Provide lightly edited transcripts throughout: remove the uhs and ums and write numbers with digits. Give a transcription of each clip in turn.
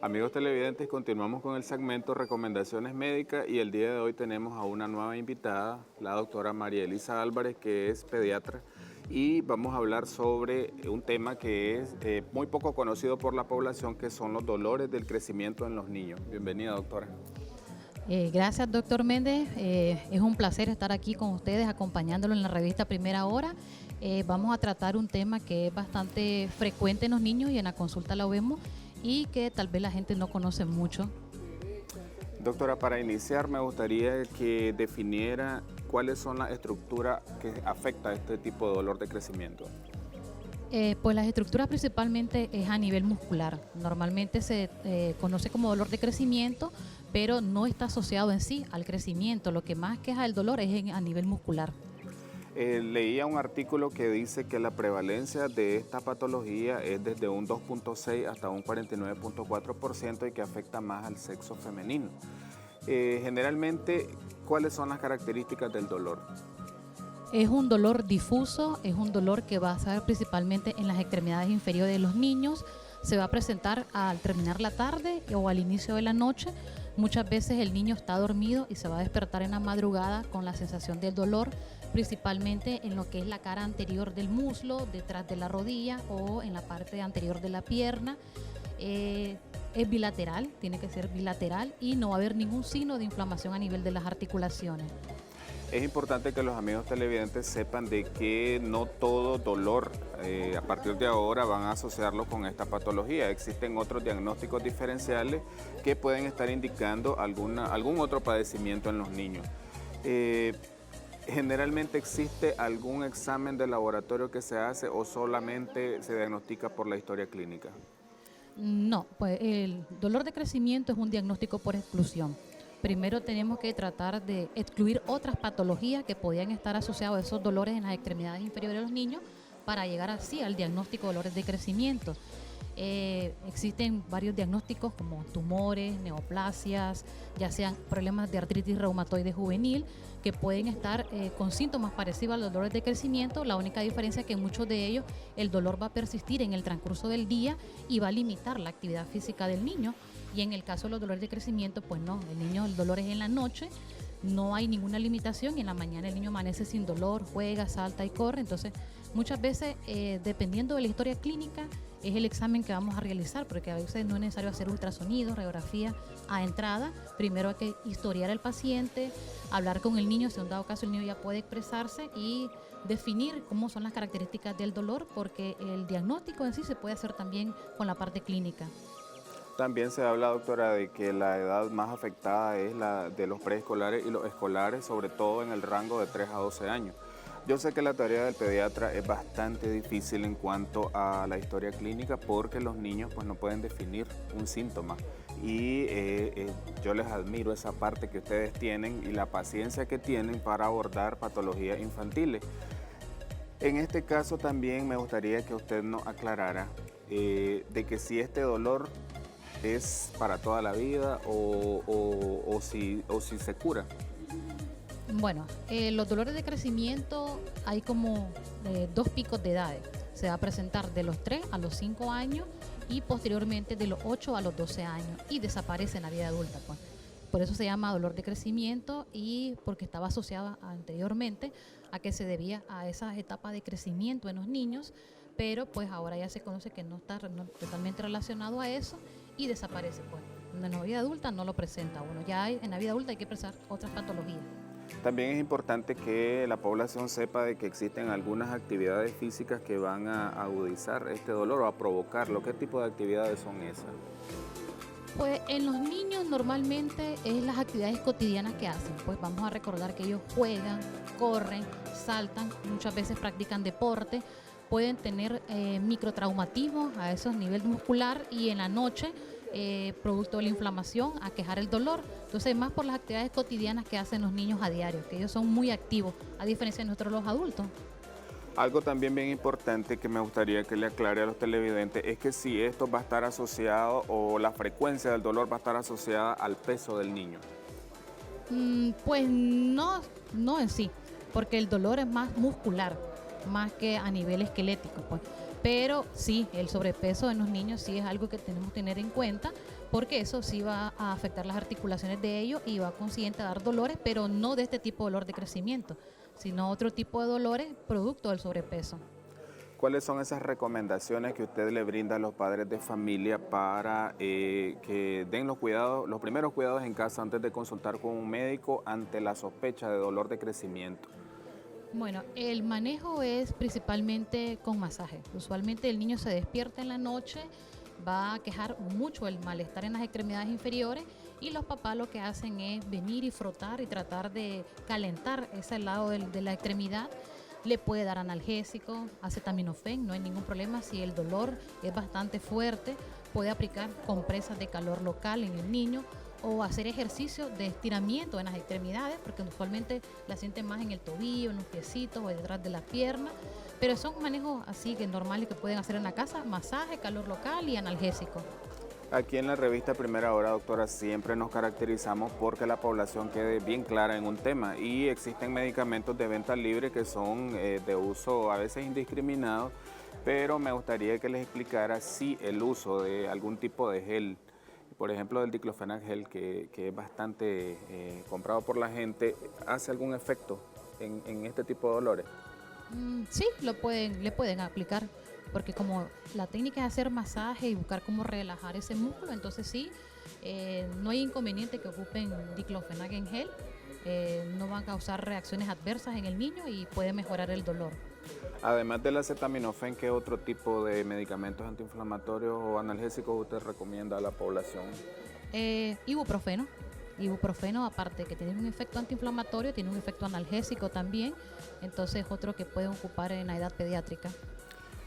Amigos televidentes, continuamos con el segmento Recomendaciones Médicas y el día de hoy tenemos a una nueva invitada, la doctora María Elisa Álvarez, que es pediatra, y vamos a hablar sobre un tema que es muy poco conocido por la población, que son los dolores del crecimiento en los niños. Bienvenida, doctora. Gracias, doctor Méndez. Es un placer estar aquí con ustedes acompañándolo en la revista Primera Hora. Vamos a tratar un tema que es bastante frecuente en los niños y en la consulta lo vemos y que tal vez la gente no conoce mucho. Doctora, para iniciar me gustaría que definiera cuáles son las estructuras que afectan a este tipo de dolor de crecimiento. Pues las estructuras principalmente es a nivel muscular. Normalmente se conoce como dolor de crecimiento, pero no está asociado en sí al crecimiento. Lo que más queja el dolor es a nivel muscular. Leía un artículo que dice que la prevalencia de esta patología es desde un 2.6 hasta un 49.4% y que afecta más al sexo femenino. Generalmente, ¿cuáles son las características del dolor? Es un dolor difuso, es un dolor que va a estar principalmente en las extremidades inferiores de los niños. Se va a presentar al terminar la tarde o al inicio de la noche. Muchas veces el niño está dormido y se va a despertar en la madrugada con la sensación del dolor, principalmente en lo que es la cara anterior del muslo, detrás de la rodilla o en la parte anterior de la pierna. Es bilateral, tiene que ser bilateral y no va a haber ningún signo de inflamación a nivel de las articulaciones. Es importante que los amigos televidentes sepan de que no todo dolor a partir de ahora van a asociarlo con esta patología. Existen otros diagnósticos diferenciales que pueden estar indicando algún otro padecimiento en los niños. ¿Generalmente existe algún examen de laboratorio que se hace o solamente se diagnostica por la historia clínica? No, pues el dolor de crecimiento es un diagnóstico por exclusión. Primero tenemos que tratar de excluir otras patologías que podían estar asociadas a esos dolores en las extremidades inferiores de los niños para llegar así al diagnóstico de dolores de crecimiento. Existen varios diagnósticos como tumores, neoplasias, ya sean problemas de artritis reumatoide juvenil, que pueden estar con síntomas parecidos a los dolores de crecimiento. La única diferencia es que en muchos de ellos el dolor va a persistir en el transcurso del día y va a limitar la actividad física del niño. Y en el caso de los dolores de crecimiento, pues no, el dolor es en la noche, no hay ninguna limitación y en la mañana el niño amanece sin dolor, juega, salta y corre. Entonces, muchas veces, dependiendo de la historia clínica, es el examen que vamos a realizar, porque a veces no es necesario hacer ultrasonido, radiografía a entrada. Primero hay que historiar al paciente, hablar con el niño, si en dado caso el niño ya puede expresarse y definir cómo son las características del dolor, porque el diagnóstico en sí se puede hacer también con la parte clínica. También se habla, doctora, de que la edad más afectada es la de los preescolares y los escolares, sobre todo en el rango de 3 a 12 años. Yo sé que la tarea del pediatra es bastante difícil en cuanto a la historia clínica porque los niños pues no pueden definir un síntoma y yo les admiro esa parte que ustedes tienen y la paciencia que tienen para abordar patologías infantiles. En este caso también me gustaría que usted nos aclarara de que si este dolor es para toda la vida o si se cura. Bueno, los dolores de crecimiento hay como dos picos de edades. Se va a presentar de los 3 a los 5 años y posteriormente de los 8 a los 12 años y desaparece en la vida adulta, pues. Por eso se llama dolor de crecimiento y porque estaba asociada anteriormente a que se debía a esas etapas de crecimiento en los niños, pero pues ahora ya se conoce que no está totalmente relacionado a eso y desaparece, pues. En la vida adulta no lo presenta uno, en la vida adulta hay que presentar otras patologías. También es importante que la población sepa de que existen algunas actividades físicas que van a agudizar este dolor o a provocarlo. ¿Qué tipo de actividades son esas? Pues en los niños normalmente es las actividades cotidianas que hacen. Pues vamos a recordar que ellos juegan, corren, saltan, muchas veces practican deporte, pueden tener microtraumatismos a esos niveles muscular y en la noche, producto de la inflamación, aquejar el dolor. Entonces, más por las actividades cotidianas que hacen los niños a diario, que ellos son muy activos, a diferencia de nosotros los adultos. Algo también bien importante que me gustaría que le aclare a los televidentes es que si esto va a estar asociado o la frecuencia del dolor va a estar asociada al peso del niño. Pues no, no en sí, porque el dolor es más muscular, más que a nivel esquelético, pues. Pero sí, el sobrepeso en los niños sí es algo que tenemos que tener en cuenta, porque eso sí va a afectar las articulaciones de ellos y va consciente a dar dolores, pero no de este tipo de dolor de crecimiento, sino otro tipo de dolores producto del sobrepeso. ¿Cuáles son esas recomendaciones que usted le brinda a los padres de familia para que den los cuidados, los primeros cuidados en casa antes de consultar con un médico ante la sospecha de dolor de crecimiento? Bueno, el manejo es principalmente con masaje. Usualmente el niño se despierta en la noche, va a quejar mucho el malestar en las extremidades inferiores y los papás lo que hacen es venir y frotar y tratar de calentar ese lado de la extremidad. Le puede dar analgésico, acetaminofén, no hay ningún problema. Si el dolor es bastante fuerte, puede aplicar compresas de calor local en el niño o hacer ejercicio de estiramiento en las extremidades, porque usualmente la sienten más en el tobillo, en los piecitos o detrás de la pierna, pero son manejos así que normales que pueden hacer en la casa: masaje, calor local y analgésico. Aquí en la revista Primera Hora, doctora, siempre nos caracterizamos porque la población quede bien clara en un tema y existen medicamentos de venta libre que son de uso a veces indiscriminado, pero me gustaría que les explicara si el uso de algún tipo de gel, por ejemplo del diclofenac gel, que es bastante comprado por la gente, hace algún efecto en este tipo de dolores. Sí, le pueden aplicar, porque como la técnica es hacer masaje y buscar cómo relajar ese músculo, entonces sí, no hay inconveniente que ocupen diclofenac en gel, no van a causar reacciones adversas en el niño y puede mejorar el dolor. Además del acetaminofén, ¿qué otro tipo de medicamentos antiinflamatorios o analgésicos usted recomienda a la población? Ibuprofeno. Ibuprofeno, aparte que tiene un efecto antiinflamatorio, tiene un efecto analgésico también, entonces otro que pueden ocupar en la edad pediátrica.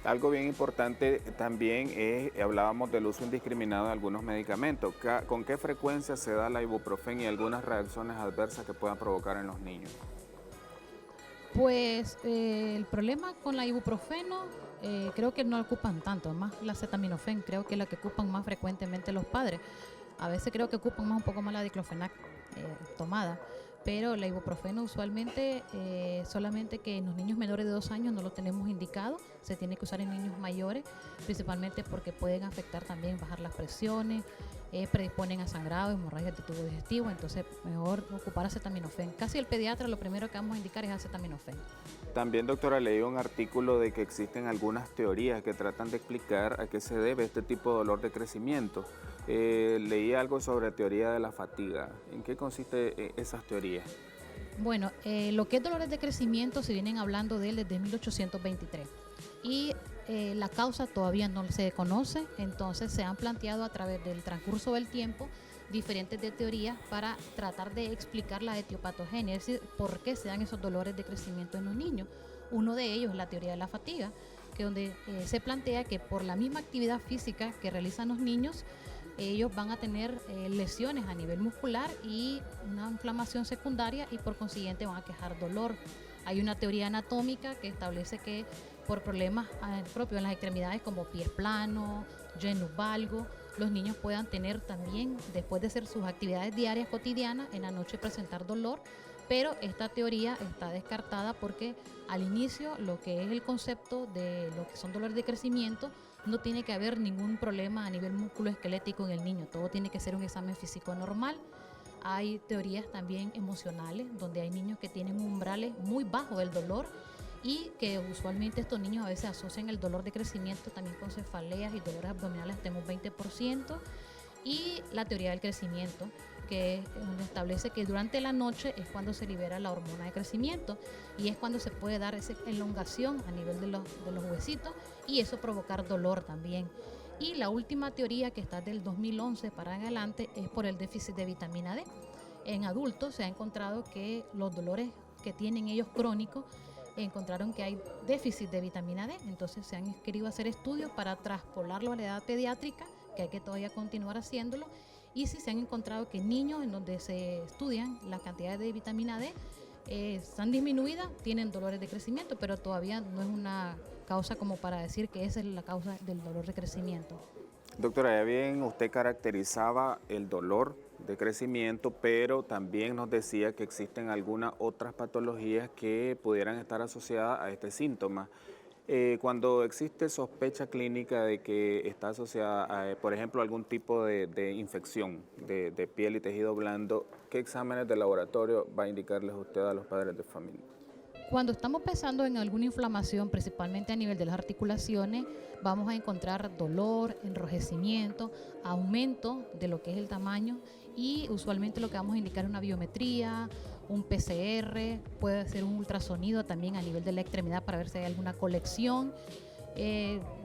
Algo bien importante también es, hablábamos del uso indiscriminado de algunos medicamentos. ¿Con qué frecuencia se da la ibuprofeno y algunas reacciones adversas que puedan provocar en los niños? Pues el problema con la ibuprofeno, creo que no la ocupan tanto, más la acetaminofén, creo que es la que ocupan más frecuentemente los padres. A veces creo que ocupan más un poco más la diclofenac tomada, pero la ibuprofeno usualmente solamente que en los niños menores de 2 años no lo tenemos indicado, se tiene que usar en niños mayores, principalmente porque pueden afectar también, bajar las presiones, predisponen a sangrado, hemorragias de tubo digestivo, entonces mejor ocupar acetaminofén. Casi el pediatra lo primero que vamos a indicar es acetaminofén. También, doctora, leí un artículo de que existen algunas teorías que tratan de explicar a qué se debe este tipo de dolor de crecimiento. Leí algo sobre teoría de la fatiga. ¿En qué consiste esas teorías? Bueno, lo que es dolores de crecimiento se vienen hablando de él desde 1823 y la causa todavía no se conoce, entonces se han planteado a través del transcurso del tiempo diferentes de teorías para tratar de explicar la etiopatogenia, es decir, por qué se dan esos dolores de crecimiento en los niños. Uno de ellos es la teoría de la fatiga, que donde se plantea que por la misma actividad física que realizan los niños, ellos van a tener lesiones a nivel muscular y una inflamación secundaria y por consiguiente van a quejar dolor. Hay una teoría anatómica que establece que por problemas propios en las extremidades como pies planos, genus valgo, los niños puedan tener también, después de hacer sus actividades diarias cotidianas, en la noche presentar dolor, pero esta teoría está descartada porque al inicio lo que es el concepto de lo que son dolores de crecimiento no tiene que haber ningún problema a nivel musculoesquelético en el niño, todo tiene que ser un examen físico normal. Hay teorías también emocionales, donde hay niños que tienen umbrales muy bajos del dolor y que usualmente estos niños a veces asocian el dolor de crecimiento también con cefaleas y dolores abdominales hasta un 20%. Y la teoría del crecimiento, que donde establece que durante la noche es cuando se libera la hormona de crecimiento y es cuando se puede dar esa elongación a nivel de los huesitos y eso provocar dolor también. Y la última teoría, que está del 2011 para adelante, es por el déficit de vitamina D. En adultos se ha encontrado que los dolores que tienen ellos crónicos, encontraron que hay déficit de vitamina D, entonces se han querido hacer estudios para traspolarlo a la edad pediátrica, que hay que todavía continuar haciéndolo, y si se han encontrado que niños en donde se estudian las cantidades de vitamina D están disminuidas, tienen dolores de crecimiento, pero todavía no es una causa como para decir que esa es la causa del dolor de crecimiento. Doctora, ya bien, usted caracterizaba el dolor de crecimiento, pero también nos decía que existen algunas otras patologías que pudieran estar asociadas a este síntoma. Cuando existe sospecha clínica de que está asociada a, por ejemplo, algún tipo de infección de piel y tejido blando, ¿qué exámenes de laboratorio va a indicarles usted a los padres de familia? Cuando estamos pensando en alguna inflamación, principalmente a nivel de las articulaciones, vamos a encontrar dolor, enrojecimiento, aumento de lo que es el tamaño y usualmente lo que vamos a indicar es una biometría, un PCR, puede ser un ultrasonido también a nivel de la extremidad para ver si hay alguna colección.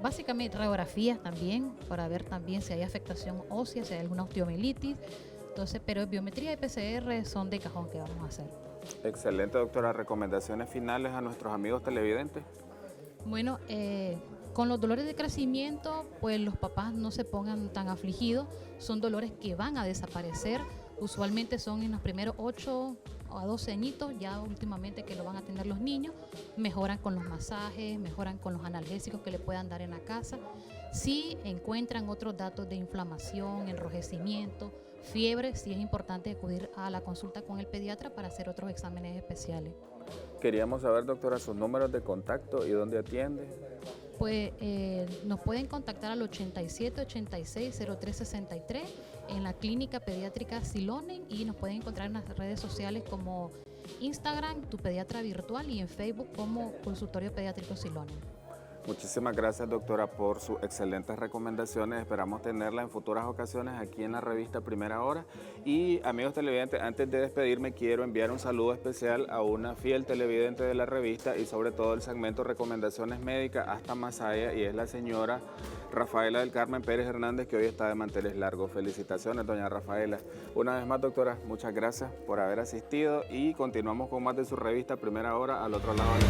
Básicamente radiografías también para ver también si hay afectación ósea, si hay alguna osteomielitis. Entonces, pero biometría y PCR son de cajón que vamos a hacer. Excelente, doctora. ¿Recomendaciones finales a nuestros amigos televidentes? Bueno, con los dolores de crecimiento, pues los papás no se pongan tan afligidos, son dolores que van a desaparecer, usualmente son en los primeros 8 a 12 añitos, ya últimamente que lo van a tener los niños, mejoran con los masajes, mejoran con los analgésicos que le puedan dar en la casa. Si encuentran otros datos de inflamación, enrojecimiento, fiebre, sí es importante acudir a la consulta con el pediatra para hacer otros exámenes especiales. Queríamos saber, doctora, sus números de contacto y dónde atiende. Pues nos pueden contactar al 87 86 03 63 en la clínica pediátrica Silonen y nos pueden encontrar en las redes sociales como Instagram, Tu Pediatra Virtual, y en Facebook como Consultorio Pediátrico Silonen. Muchísimas gracias, doctora, por sus excelentes recomendaciones. Esperamos tenerla en futuras ocasiones aquí en la revista Primera Hora. Y amigos televidentes, antes de despedirme, quiero enviar un saludo especial a una fiel televidente de la revista y sobre todo el segmento Recomendaciones Médicas hasta Masaya, y es la señora Rafaela del Carmen Pérez Hernández, que hoy está de manteles largos. Felicitaciones, doña Rafaela. Una vez más, doctora, muchas gracias por haber asistido y continuamos con más de su revista Primera Hora al otro lado de la